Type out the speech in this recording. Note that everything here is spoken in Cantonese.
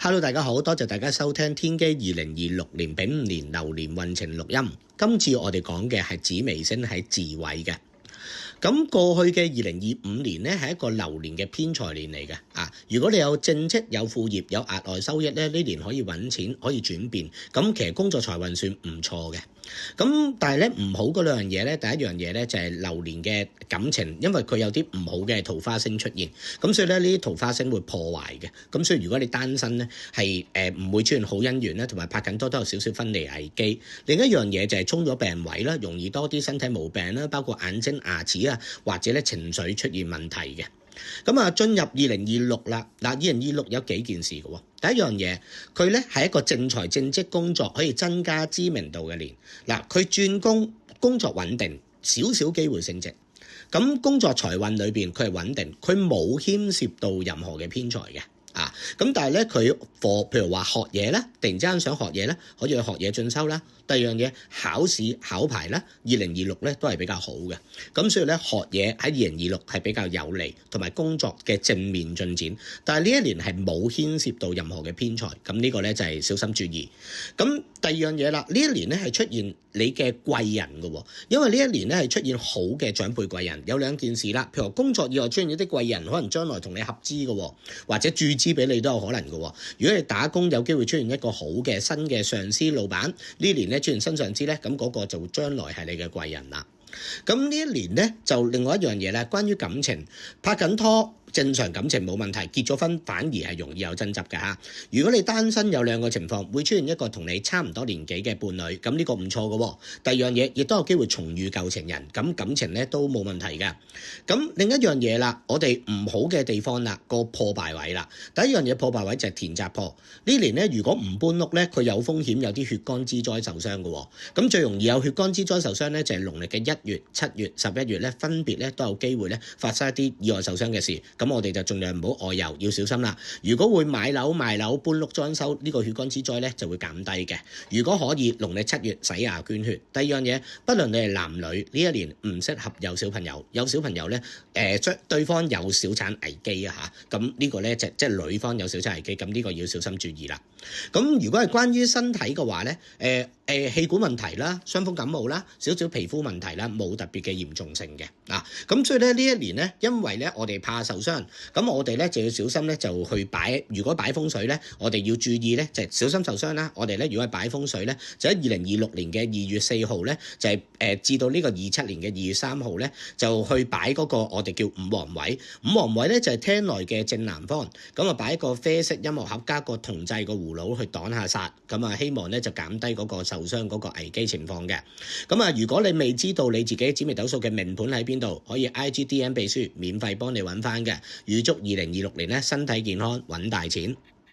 Hello， 大家好，多謝大家收聽天機2026年丙午年流年運程錄音。今次我哋講嘅係紫微星喺自位嘅。咁過去嘅2025年咧係一個流年嘅偏財年嚟嘅啊！如果你有正職、有副業、有額外收益咧，呢年可以揾錢，可以轉變。咁其實工作財運算唔錯嘅。咁但係咧唔好嗰兩樣嘢咧，第一樣嘢咧就係流年嘅感情，因為佢有啲唔好嘅桃花星出現，咁所以咧呢啲桃花星會破壞嘅。咁所以如果你單身咧係唔會出現好姻緣咧，同埋拍緊拖都有少少分離危機。另一樣嘢就係衝咗病位啦，容易多啲身體毛病啦，包括眼睛、牙齒啊，或者咧情緒出現問題嘅。咁啊，進入2026啦。嗱，2026有幾件事嘅喎。第一樣嘢，佢咧係一個正財正職工作可以增加知名度嘅年。嗱，佢轉工作穩定，少少機會升職。咁工作財運裏邊佢係穩定，佢冇牽涉到任何嘅偏財嘅。啊，咁但係咧佢譬如話學嘢咧，突然之間想學嘢咧，可以去學嘢進修啦。第二樣嘢考試考牌啦，2026咧都係比較好嘅。咁所以咧學嘢喺2026係比較有利，同埋工作嘅正面進展。但係呢一年係冇牽涉到任何嘅偏財，咁呢個咧就係小心注意。咁第二樣嘢啦，呢一年咧係出現你嘅貴人嘅，因為呢一年咧係出現好嘅長輩貴人。有兩件事啦，譬如話工作以外出現一啲貴人，可能將來同你合資嘅，或者注資俾你都有可能嘅。如果你打工有機會出現一個好嘅新嘅上司老闆，呢年咧出現新上司咧，咁嗰個就將來係你嘅貴人啦。咁呢一年咧就另外一樣嘢咧，關於感情，拍緊拖。正常感情冇問題，結咗婚反而係容易有爭執嘅嚇。如果你單身有兩個情況，會出現一個同你差唔多年紀嘅伴侶，咁呢個唔錯嘅喎。第二樣嘢亦都有機會重遇舊情人，咁感情咧都冇問題嘅。咁另一樣嘢啦，我哋唔好嘅地方啦，個破敗位啦。第一樣嘢破敗位就係田宅破。呢年咧如果唔搬屋咧，佢有風險有啲血光之災受傷嘅喎。咁最容易有血光之災受傷咧，就係農曆嘅1月、7月、11月咧，分別咧都有機會咧發生一啲意外受傷嘅事。咁我哋就盡量唔好外遊，要小心啦。如果會買樓賣樓搬屋裝修，呢個血光之災咧就會減低嘅。如果可以，農曆7月洗牙捐血。第二樣嘢，不論你係男女，呢一年唔適合有小朋友。有小朋友咧，對方有小產危機啊嚇。咁呢個咧即係女方有小產危機，咁呢個要小心注意啦。咁如果係關於身體嘅話咧，氣管問題啦、傷風感冒啦、少少皮膚問題啦，冇特別嘅嚴重性嘅啊。咁所以咧呢一年咧，因為咧我哋怕受傷。咁我哋咧就要小心咧，就去擺。如果擺風水咧，我哋要注意咧，就係小心受傷啦。我哋咧如果係擺風水咧，就喺2026年嘅2月4號咧，就係至到呢個27年嘅2月3號咧，就去擺嗰個我哋叫五黃位。五黃位咧就係廳內嘅正南方，咁啊擺一個啡色音樂盒加個銅製個葫蘆去擋下煞，咁啊希望咧就減低嗰個受傷嗰個危機情況嘅。咁啊，如果你未知道你自己紫微斗數嘅命盤喺邊度，可以 IG DM 秘書免費幫你揾翻嘅。預祝2026年咧身體健康，揾大錢。